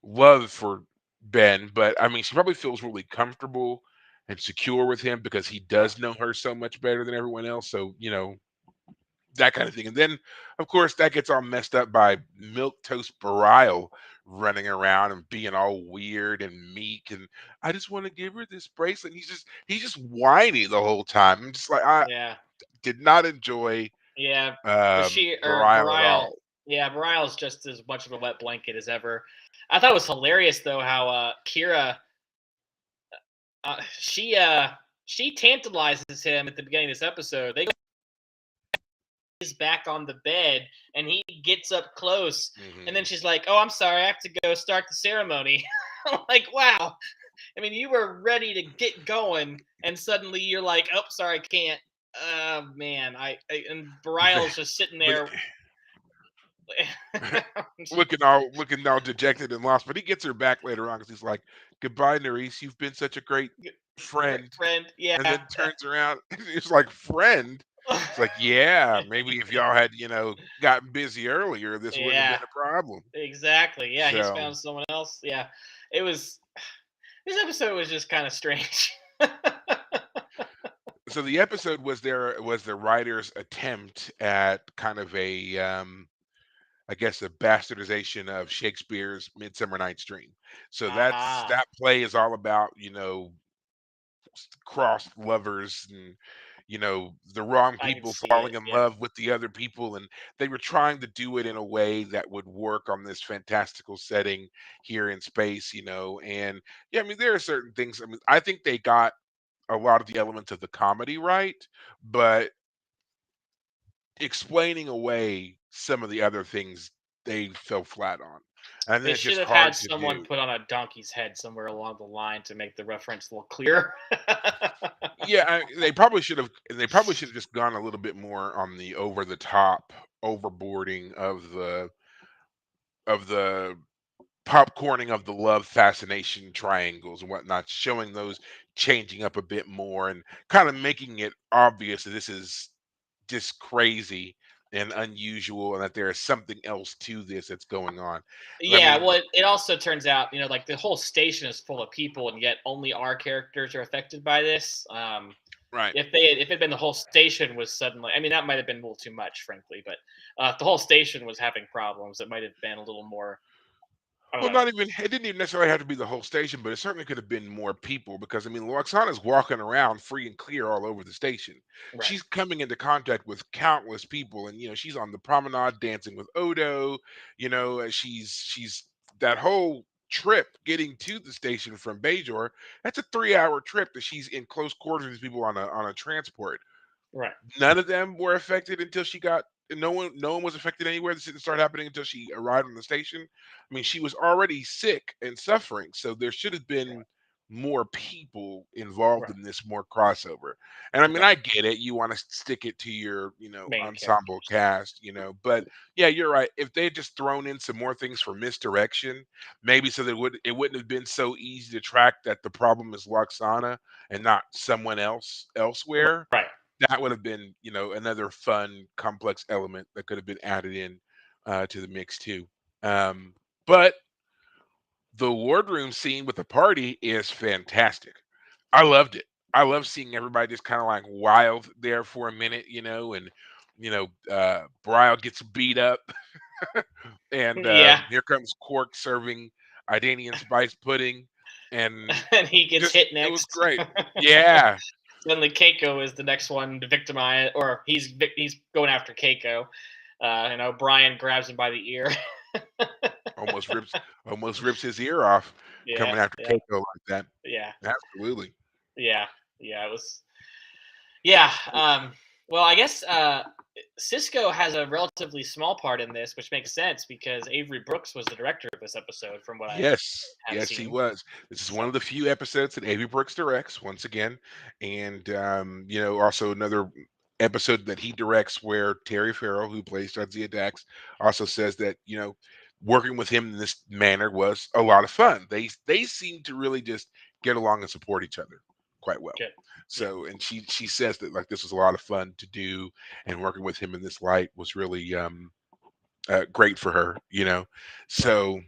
love for Ben, but I mean, she probably feels really comfortable and secure with him because he does know her so much better than everyone else. So that kind of thing. And then, of course, that gets all messed up by milk toast Barial running around and being all weird and meek. And I just want to give her this bracelet. He's just whiny the whole time. I'm just like, I Yeah. did not enjoy Yeah. Bashir or Barial at Barile. all. Yeah, Barile is just as much of a wet blanket as ever. I thought it was hilarious though how Kira she tantalizes him at the beginning of this episode. They go his back on the bed and he gets up close and then Hmm. she's like, "Oh, I'm sorry. I have to go start the ceremony." I'm like, "Wow." I mean, you were ready to get going and suddenly you're like, "Oh, sorry, I can't." Man, I and Barile's just sitting But there. looking all dejected and lost. But he gets her back later on because he's like, "Goodbye, Nerys. You've been such a great friend." Friend, And yeah. then turns around and he's like, "Friend?" It's like, "Yeah, maybe if y'all had, gotten busy earlier, this wouldn't have Yeah, been a problem." exactly. Yeah, he's So found someone else. Yeah, it was. This episode was just kind of strange. so the episode was the writer's attempt at kind of a I guess a bastardization of Shakespeare's Midsummer Night's Dream. So Ah, that play is all about, crossed lovers, and the wrong I can people see falling it. in Yeah, love with the other people, and they were trying to do it in a way that would work on this fantastical setting here in space, and yeah, I mean, there are certain things. I mean, I think they got a lot of the elements of the comedy right, but explaining away some of the other things they fell flat on, and then they it's should just have had hard to someone do. put on a donkey's head somewhere along the line to make the reference a little clearer. Yeah, they probably should have just gone a little bit more on the over the top overboarding of the popcorning of the love fascination triangles and whatnot, showing those changing up a bit more and kind of making it obvious that this is just crazy and unusual and that there is something else to this that's going on. And I Yeah, mean, well, it also turns out, like the whole station is full of people, and yet only our characters are affected by this. right. If it had been the whole station was suddenly, I mean, that might have been a little too much, frankly. But if the whole station was having problems, it might have been a little more. I don't Well, know. not even it didn't even necessarily have to be the whole station, but it certainly could have been more people because I mean, Lwaxana's walking around free and clear all over the station. Right. She's coming into contact with countless people, and she's on the promenade dancing with Odo. She's that whole trip getting to the station from Bajor. That's a 3-hour trip that she's in close quarters with these people on a transport. Right. None of them were affected until she got. No one was affected anywhere. This didn't start happening until she arrived on the station. I mean, she was already sick and suffering, so there should have Right. been more people involved Right. in this, more crossover. And I mean, Right. I get it. You want to stick it to your, Main ensemble characters. cast, but yeah, you're right. If they had just thrown in some more things for misdirection, maybe so that it wouldn't have been so easy to track that the problem is Lwaxana and not someone else elsewhere. Right. That would have been, another fun, complex element that could have been added in to the mix too. But the wardroom scene with the party is fantastic. I loved it. I love seeing everybody just kind of like wild there for a minute, and Brile gets beat up, and Yeah. here comes Quark serving Idanian spice pudding, and And he gets just hit it was next. great. Yeah, Suddenly, Keiko is the next one to victimize, or he's going after Keiko. And O'Brien grabs him by the ear. almost rips almost rips his ear off Yeah, coming after yeah, Keiko like that. yeah, Absolutely. yeah, yeah. It was, yeah. Well, I guess Cisco has a relatively small part in this, which makes sense because Avery Brooks was the director of this episode, from what I Yes, have yes, he seen. was. This is So one of the few episodes that Avery Brooks directs once again, and also another episode that he directs where Terry Farrell, who plays Jadzia Dax, also says that working with him in this manner was a lot of fun. They seem to really just get along and support each other quite well. good. Yeah, So, and she says that like this was a lot of fun to do, and working with him in this light was really great for her. right. So.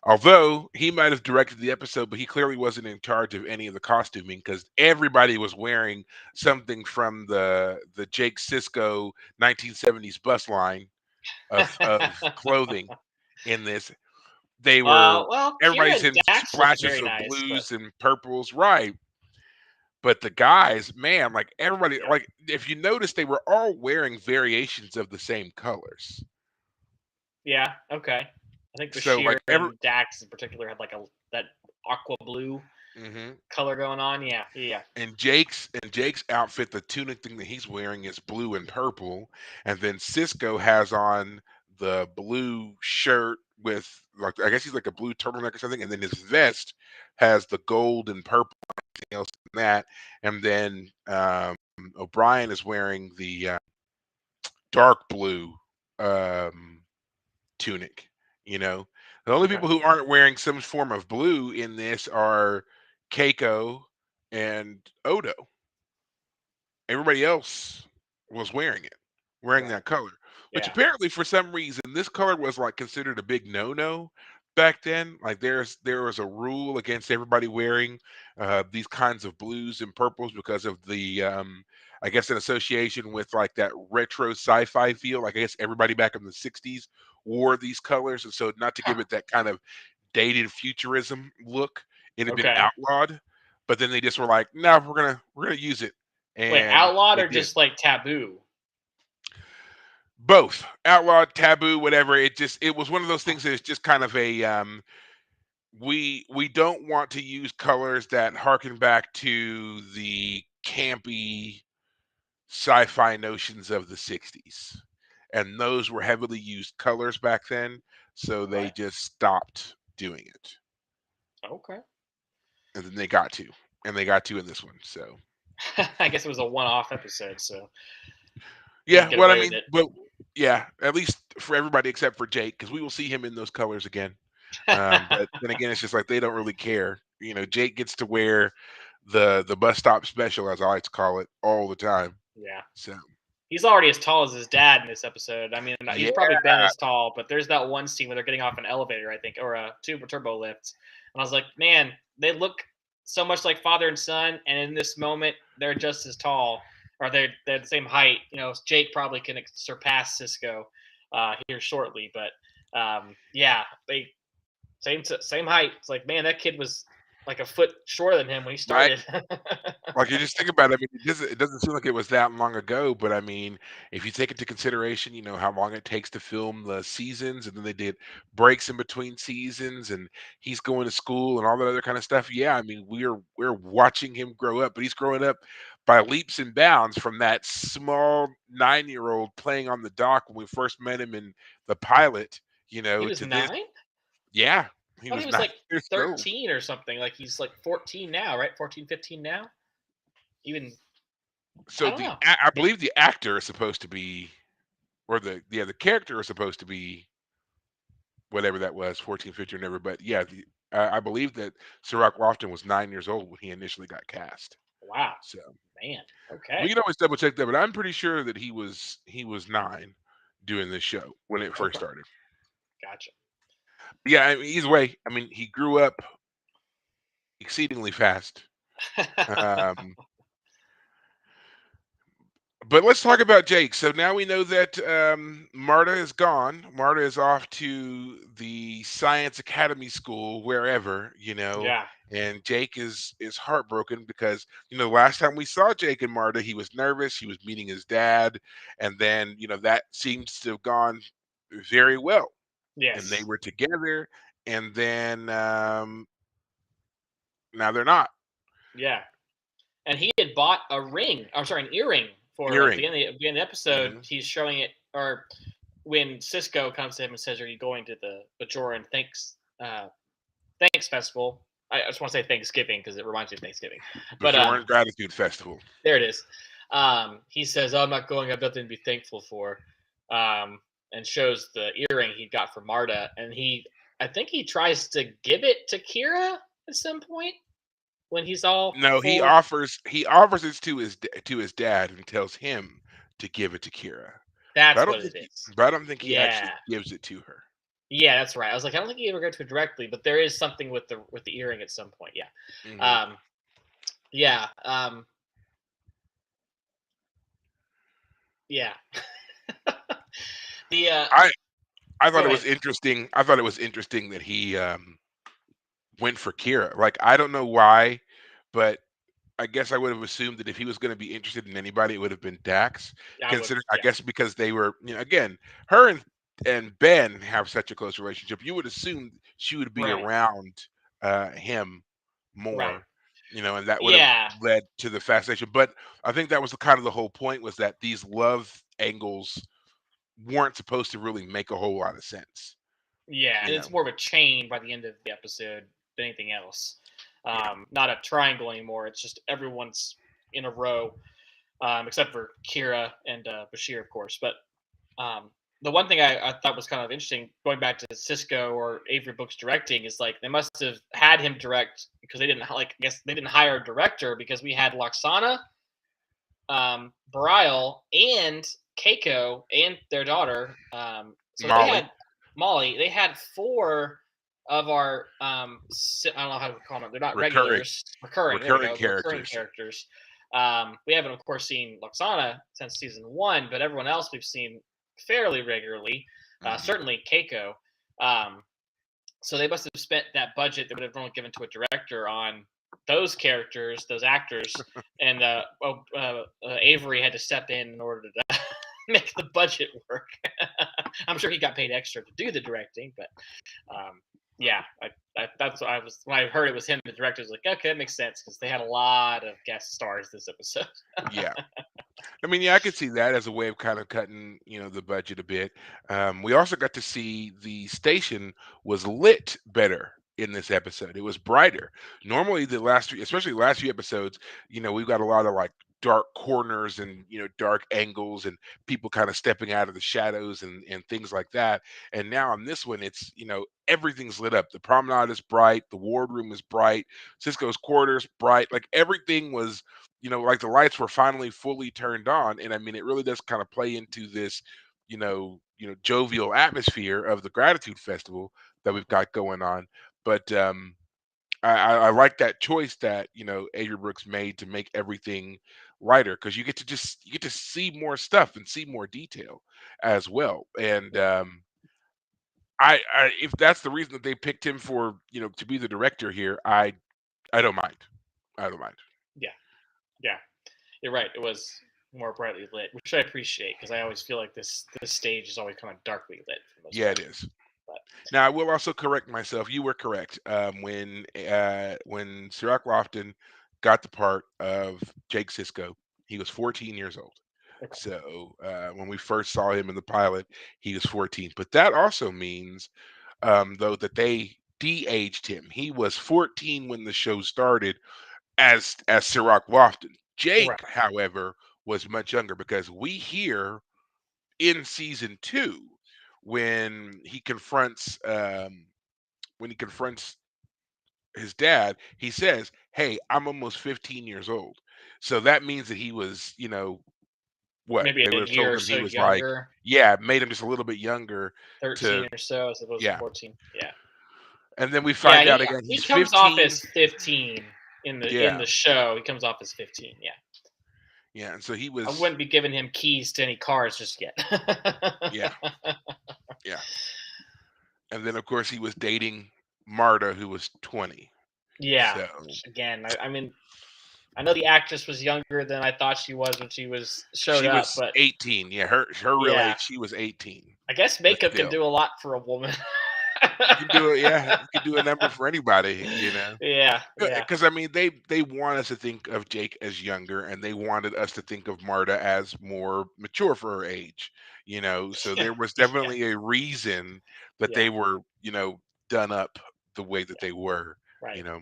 Although he might have directed the episode, but he clearly wasn't in charge of any of the costuming because everybody was wearing something from the Jake Sisko 1970s bus line of clothing in this. They were Well, everybody's Kira in Dax looked splashes very of nice, but blues and purples, right? But the guys, man, like everybody, yeah, like if you notice, they were all wearing variations of the same colors. yeah, okay. I think So Bashir like every and Dax in particular had like a that aqua blue mhm. color going on. Yeah, yeah, And Jake's outfit, the tunic thing that he's wearing is blue and purple, and then Cisco has on the blue shirt with like I guess he's like a blue turtleneck or something, and then his vest has the gold and purple and else in that, and then O'Brien is wearing the dark blue um, tunic. You know, the only okay, people who aren't wearing some form of blue in this are Keiko and Odo. Everybody else was wearing right, that color, which yeah, apparently for some reason this color was like considered a big no-no back then. Like there was a rule against everybody wearing these kinds of blues and purples because of the I guess in association with like that retro sci-fi feel. Like I guess everybody back in the 60s wore these colors, and so not to huh, give it that kind of dated futurism look, it had been okay. outlawed. But then they just were like, no, we're gonna use it, Wait, and outlawed they or did just like taboo? both outlawed, taboo, whatever. It was one of those Huh, things that is just kind of a we don't want to use colors that harken back to the campy sci-fi notions of the 60s, and those were heavily used colors back then, so they right, just stopped doing it, okay. and then they got to in this one. So I guess it was a one-off episode, so they could yeah, get well, I away with mean, it. but yeah, at least for everybody except for Jake, because we will see him in those colors again. But then again, it's just like they don't really care. Jake gets to wear the bus stop special, as I like to call it, all the time. Yeah. So He's already as tall as his dad in this episode. I mean, he's yeah, probably been as tall, but there's that one scene where they're getting off an elevator, I think, or a turbo lift. And I was like, man, they look so much like father and son, and in this moment, they're just as tall, or they're the same height. Jake probably can surpass Cisco here shortly, but yeah, they same height. It's like, man, that kid was. like a foot shorter than him when he right? started. Like, you just think about it, I mean, it doesn't seem like it was that long ago, but I mean, if you take into consideration, how long it takes to film the seasons, and then they did breaks in between seasons, and he's going to school and all that other kind of stuff. Yeah, I mean, we're watching him grow up, but he's growing up by leaps and bounds from that small 9-year-old playing on the dock when we first met him in the pilot, He was to this. 9? Yeah, I he thought he was was, 9 like, years old. 13 or something, like, he's, like, 14 now, right? 14, 15 now? Even I So don't know. I believe the actor is supposed to be, or the character is supposed to be whatever that was, 14, 15, or whatever. But yeah, I believe that Sirach Lofton was 9 years old when he initially got cast. Wow, So man, we okay, can always double check that, but I'm pretty sure that he was 9 doing this show when it first okay, started. gotcha. Yeah, I mean, either way, I mean, he grew up exceedingly fast. Um, But let's talk about Jake. So now we know that Marta is gone. Marta is off to the Science Academy School, wherever, Yeah, and Jake is heartbroken because last time we saw Jake and Marta, he was nervous. He was meeting his dad, and then that seems to have gone very well, and they yes, were together, and then now they're not. yeah, and he had bought a ring I'm sorry, an earring for her at Earring. the beginning of the episode, Hmm. he's showing it or when Cisco comes to him and says, "Are you going to the Bajoran Thanks Festival?" I just want to say Thanksgiving because it reminds me of Thanksgiving. But Bajoran Gratitude Festival. there it is. He says, "Oh, I'm not going. I've nothing to be thankful for," um, and shows the earring he got for Marta. And I think he tries to give it to Kira at some point when he's all No, he full. offers it to his dad and tells him to give it to Kira. But I That's don't what think it he, is. but I don't think he Yeah, actually gives it to her. yeah, that's right. I was like, I don't think he ever got to it directly, but there is something with the earring at some point. Yeah, Hmm. um, yeah, yeah. the I I thought Go it was ahead. interesting. I thought it was interesting that he went for Kira. Like, I don't know why, but I guess I would have assumed that if he was going to be interested in anybody, it would have been Dax. I would. Consider, I Yeah. guess, because they were, again, her and Ben have such a close relationship. You would assume she would be Right. around him Right. more, and that would have Yeah. led to the fascination. But I think that was kind of the whole point, was that these love angles weren't supposed to really make a whole lot of sense. Yeah, You and know, it's more of a chain by the end of the episode than anything else. yeah, Not a triangle anymore. It's just everyone's in a row, except for Kira and Bashir, of course. But um, the one thing I thought was kind of interesting, going back to Cisco or Avery Brooks directing, is like they must have had him direct because they didn't like. I guess they didn't hire a director because we had Loxana, Brile, and Keiko and their daughter. So they Molly, had Molly. They had four of our I don't know how to call them. They're not recurring regulars. Recurring. There we recurring go. Recurring characters. characters. We haven't, of course, seen Loxana since season one, but everyone else we've seen fairly regularly. Hmm. Certainly Keiko. Um, so they must have spent that budget that would have only given to a director on those characters, those actors, and Avery had to step in order to make the budget work. I'm sure he got paid extra to do the directing, but yeah, that's what I was when I heard it was him, the director was like, okay, that makes sense because they had a lot of guest stars this episode. Yeah. I mean, yeah, I could see that as a way of kind of cutting, the budget a bit. We also got to see the station was lit better in this episode. It was brighter. Normally, especially the last few episodes, we've got a lot of like dark corners and dark angles and people kind of stepping out of the shadows and things like that. And now on this one, it's everything's lit up. The promenade is bright. The wardroom is bright. Cisco's quarters bright. Like everything was like the lights were finally fully turned on. And I mean, it really does kind of play into this, jovial atmosphere of the Gratitude Festival that we've got going on. But I like that choice that Adrian Brooks made to make everything lighter, because you get to see more stuff and see more detail as well. And if that's the reason that they picked him for to be the director here, I don't mind. I don't mind. Yeah, yeah, you're right. It was more brightly lit, which I appreciate because I always feel like this stage is always kind of darkly lit for the most Yeah, it part. is. But Now, I will also correct myself. You were correct. When Sirach Lofton got the part of Jake Sisko, he was 14 years old. okay, So when we first saw him in the pilot, he was 14. But that also means, though, that they de-aged him. He was 14 when the show started as Sirach Lofton. right, Jake, however, was much younger because we hear in season two when he confronts his dad, he says, "Hey, I'm almost 15 years old." So that means that he was, what maybe they a would have year told or him so he was like, younger, yeah, made him just a little bit younger 13 to, or so, as opposed to yeah. 14. Yeah, And then we yeah. find out again He he's comes off 15. as 15 in Yeah, the show. He comes off as 15. Yeah, yeah. And so he I was, wouldn't be giving him keys to any cars just yet. yeah, yeah. And then of course he was dating Marta, who was 20. Yeah. So Again, I mean, I know the actress was younger than I thought she was when she was showed she up, was but 18. Yeah, her real yeah, age, she was 18. I guess But makeup can still, do a lot for a woman. you can do it. Yeah, you can do a number for anybody. Yeah, yeah, Because I mean, they want us to think of Jake as younger, and they wanted us to think of Marta as more mature for her age. So yeah, there was yeah, definitely a reason that yeah, they were, done up the way that yeah. they were. Right. You know.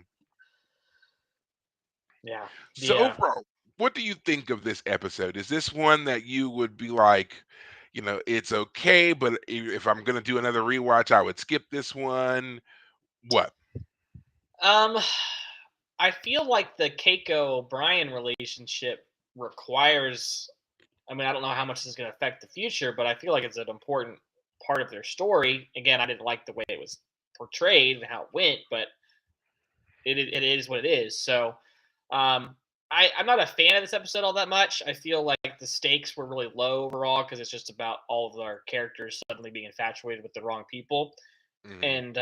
Yeah. So The overall, what do you think of this episode? Is this one that you would be like, it's okay, but if I'm gonna do another rewatch, I would skip this one? What? um, I feel like the Keiko O'Brien relationship requires. I mean, I don't know how much this is going to affect the future, but I feel like it's an important part of their story. Again, I didn't like the way it was portrayed and how it went, but it is what it is. So, um, I'm not a fan of this episode all that much. I feel like the stakes were really low overall because it's just about all of our characters suddenly being infatuated with the wrong people. Hmm. And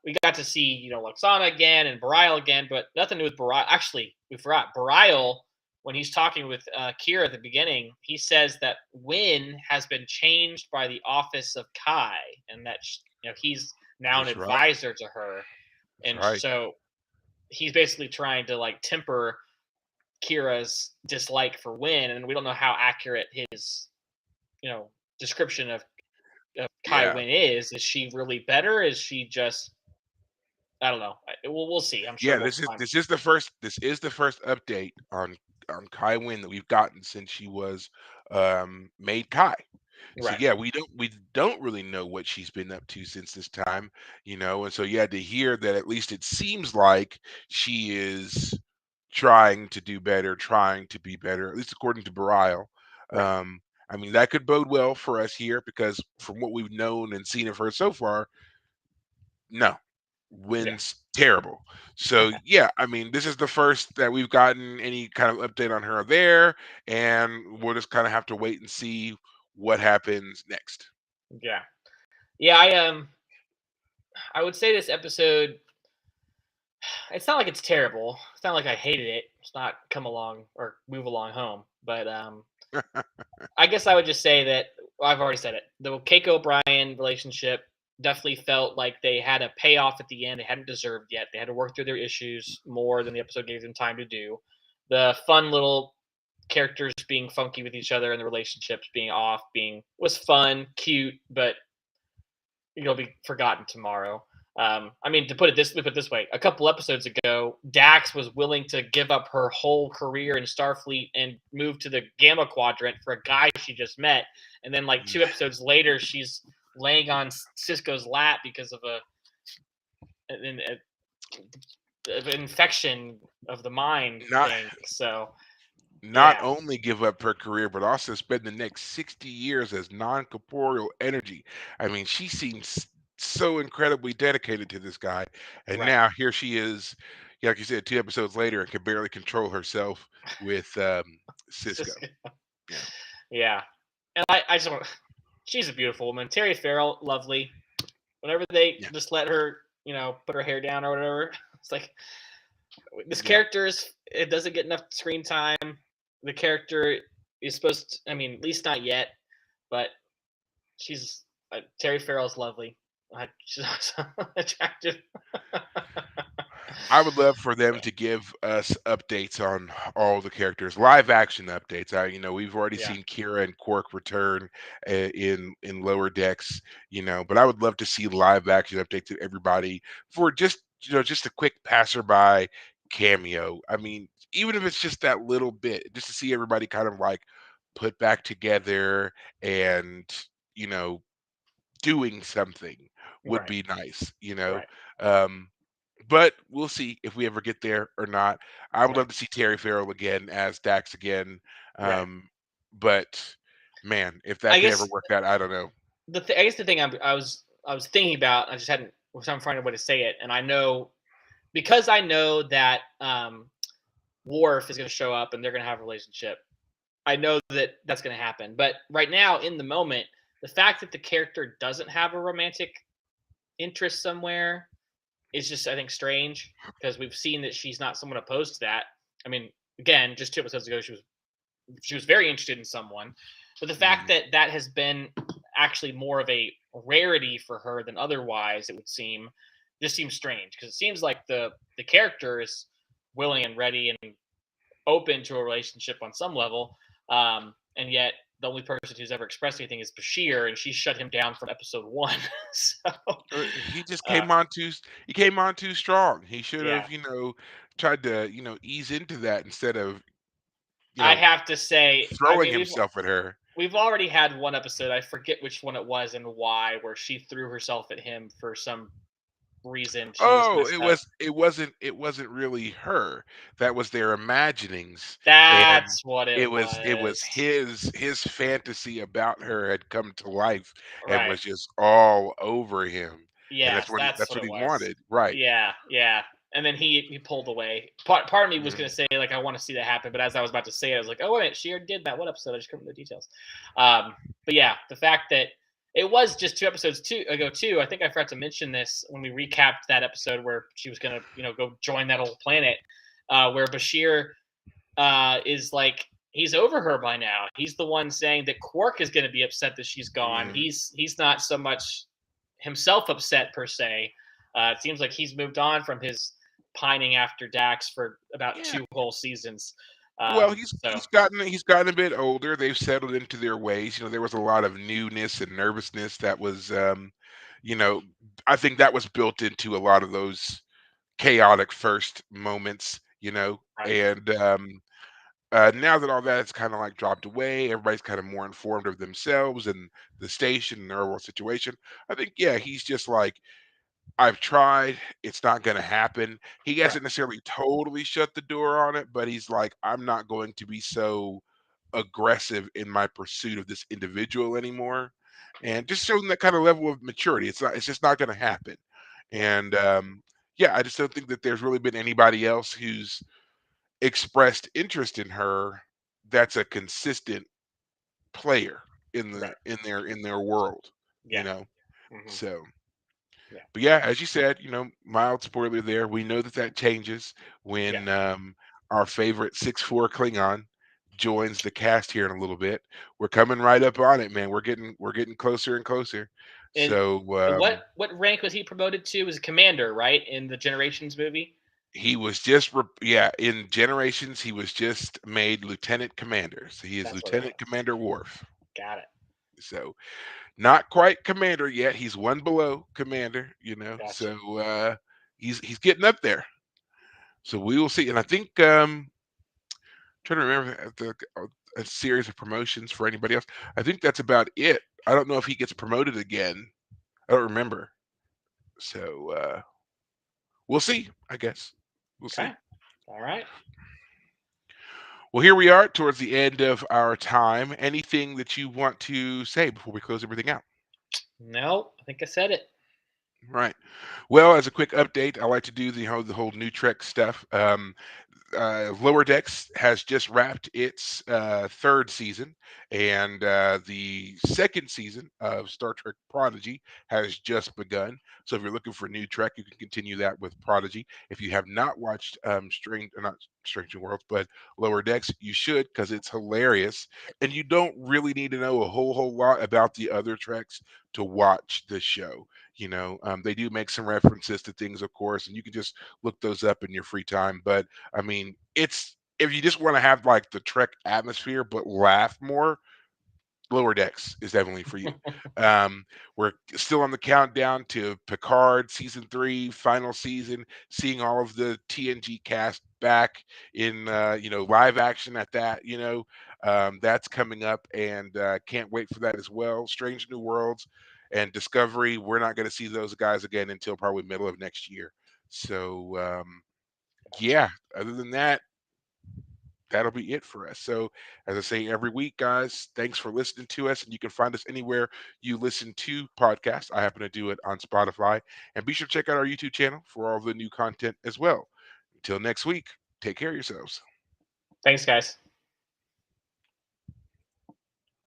we got to see, Lwaxana again and Barial again, but nothing to do with Barial. Actually, we forgot Barial when he's talking with Kira at the beginning. He says that Win has been changed by the office of Kai, and that he's now an That's right. advisor to her, That's and right. so he's basically trying to like temper Kira's dislike for Win, and we don't know how accurate his description of Kai Yeah. Win is. Is she really better? Is she just I don't know. We'll see. I'm sure Yeah, we'll this is find. this is the first this is the first update on Kai Wynn that we've gotten since she was made Kai. So Right. yeah, we don't really know what she's been up to since this time, and so yeah, to hear that at least it seems like she is trying to do better, trying to be better, at least according to Barial. Right. I mean, that could bode well for us here because from what we've known and seen of her so far, no, Yeah. Wynn's terrible. So yeah, I mean, this is the first that we've gotten any kind of update on her there, and we'll just kind of have to wait and see what happens next. Yeah. Yeah. I would say this episode. It's not like it's terrible. It's not like I hated it. It's not come along or move along home. But I guess I would just say that I've already said it. The Keiko O'Brien relationship definitely felt like they had a payoff at the end they hadn't deserved yet. They had to work through their issues more than the episode gave them time to do. The fun little characters being funky with each other and the relationships being off being was fun, cute, but it'll be forgotten tomorrow. I mean, to put it this way, a couple episodes ago, Dax was willing to give up her whole career in Starfleet and move to the Gamma Quadrant for a guy she just met, and then like two episodes later, she's laying on Cisco's lap because of an infection of the mind not thing. So not yeah, only give up her career, but also spend the next 60 years as non-corporeal energy. I mean, she seems so incredibly dedicated to this guy, and right. now here she is, yeah, like you said, 2 episodes later, and can barely control herself with Cisco. Cisco. Yeah, Yeah, and I just want. She's a beautiful woman. Terry Farrell, lovely. Whenever they yeah. just let her, put her hair down or whatever, it's like This Yeah. character is it doesn't get enough screen time. The character is supposed to, I mean, at least not yet, but she's Terry Farrell's lovely. She's also attractive. I would love for them to give us updates on all the characters, live action updates. We've already Yeah, seen Kira and Quark return in Lower Decks, but I would love to see live action updates to everybody for just a quick passerby cameo. I mean, even if it's just that little bit, just to see everybody kind of like put back together and you know doing something would right, be nice. right. Um, but we'll see if we ever get there or not. I would Right. love to see Terry Farrell again as Dax again. Right. Um, but man, if that I could ever guess work out, I don't know. I guess the thing I was thinking about, I just hadn't was trying to find a way to say it, and I know because I know that Worf is going to show up and they're going to have a relationship. I know that that's going to happen, but right now in the moment, the fact that the character doesn't have a romantic interest somewhere is just, I think, strange because we've seen that she's not someone opposed to that. I mean, again, just 2 episodes ago, she was very interested in someone, but the fact Mhm. that that has been actually more of a rarity for her than otherwise, it would seem, just seems strange because it seems like the character is willing and ready and open to a relationship on some level, and yet the only person who's ever expressed anything is Bashir, and she shut him down from episode one. So, He just uh, he came on too strong. He should yeah, have, tried to, ease into that instead of, you I know, have to say, I throwing mean, himself at her. we've already had one episode. I forget which one it was and why, where she threw herself at him for some reason. She was Oh, messed up. it wasn't really her. That was their imaginings, and That's what it it was was. his fantasy about her had come to life and Right. was just all over him, and Yes, that's that's what what it he was. wanted, right. Yeah, yeah. And then he pulled away. Part of me was gonna Mhm. say like I want to see that happen, but as I was about to say it, I was like, oh wait, she already did that. What episode? I just couldn't remember the details. But yeah, the fact that it was just 2 episodes ago too. I think I forgot to mention this when we recapped that episode where she was gonna go join that old planet, where Bashir is like he's over her by now. He's the one saying that Quark is going to be upset that she's gone. Mhm. He's not so much himself upset per se. It seems like he's moved on from his pining after Dax for about Yeah. 2 whole seasons. Well, he's So he's gotten a bit older. They've settled into their ways. There was a lot of newness and nervousness that was, you know, I think that was built into a lot of those chaotic first moments, right, and now that all that's kind of like dropped away, everybody's kind of more informed of themselves and the station and their overall situation. I think, yeah, he's just like, I've tried, it's not going to happen. He right, hasn't necessarily totally shut the door on it, but he's like, I'm not going to be so aggressive in my pursuit of this individual anymore, right, and just showing that kind of level of maturity. It's just not going to happen. right, And yeah, I just don't think that there's really been anybody else who's expressed interest in her that's a consistent player right. in their world, you Yeah, know. hmm, So, yeah, but yeah, as you said, mild spoiler there. We know that that changes yeah. when our favorite 6'4" Klingon joins the cast here in a little bit. We're coming right up on it, man. We're getting closer and closer. And So what rank was he promoted to? Was commander, right, in the Generations movie? he was just yeah, in Generations he was just made lieutenant commander. So he is That's what it Lieutenant was. Commander Worf. Got it. So not quite commander yet. He's one below commander. Gotcha. So he's getting up there. So we will see. And I think trying to remember a series of promotions for anybody else. I think that's about it. I don't know if he gets promoted again. I don't remember. So we'll see. I guess we'll see. Okay. All right. Well, here we are towards the end of our time. Anything that you want to say before we close everything out? No, I think I said it. Right. Well, as a quick update, I like to do the whole new Trek stuff. Lower Decks has just wrapped its third season, and the second season of Star Trek Prodigy has just begun. So if you're looking for new Trek, you can continue that with Prodigy. If you have not watched not Strange New Worlds, but Lower Decks, you should, because it's hilarious, and you don't really need to know a whole lot about the other Treks to watch the show. They do make some references to things, of course, and you can just look those up in your free time. But I mean, it's if you just want to have like the Trek atmosphere but laugh more, Lower Decks is definitely for you. Um, we're still on the countdown to Picard season three, final season, seeing all of the TNG cast back in live action at that. That's coming up, and can't wait for that as well. Strange New Worlds and Discovery, we're not going to see those guys again until probably middle of next year. So yeah, other than that, that'll be it for us. So, as I say every week, guys, thanks for listening to us. And you can find us anywhere you listen to podcasts. I happen to do it on Spotify. And be sure to check out our YouTube channel for all the new content as well. Until next week, take care of yourselves. Thanks, guys.